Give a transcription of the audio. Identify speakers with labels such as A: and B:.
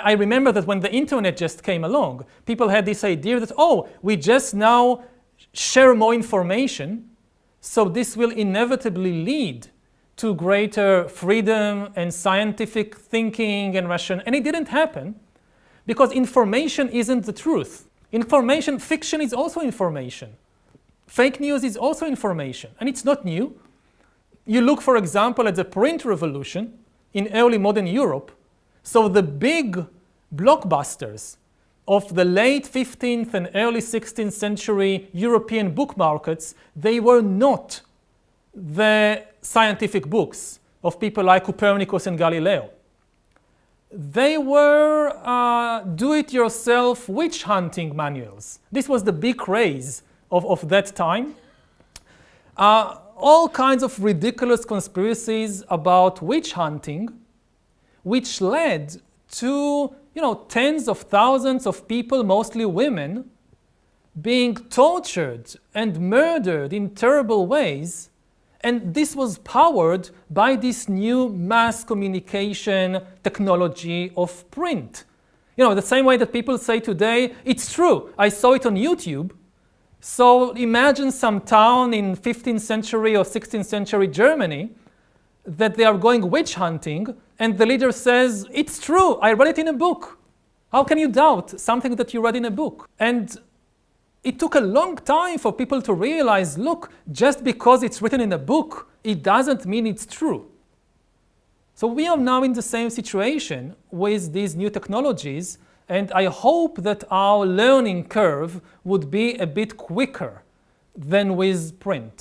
A: I remember that when the internet just came along, people had this idea that, oh, we just now share more information, so this will inevitably lead to greater freedom and scientific thinking and rationality. And it didn't happen because information isn't the truth. Information, fiction is also information. Fake news is also information, and it's not new. You look, for example, at the print revolution in early modern Europe. So the big blockbusters of the late 15th and early 16th century European book markets, they were not the scientific books of people like Copernicus and Galileo. They were do-it-yourself witch hunting manuals. This was the big craze of that time. All kinds of ridiculous conspiracies about witch hunting, which led to tens of thousands of people, mostly women, being tortured and murdered in terrible ways. And this was powered by this new mass communication technology of print. The same way that people say today, it's true, I saw it on YouTube. So imagine some town in 15th century or 16th century Germany that they are going witch hunting, and the leader says, it's true, I read it in a book. How can you doubt something that you read in a book? And it took a long time for people to realize, look, just because it's written in a book, it doesn't mean it's true. So we are now in the same situation with these new technologies, and I hope that our learning curve would be a bit quicker than with print.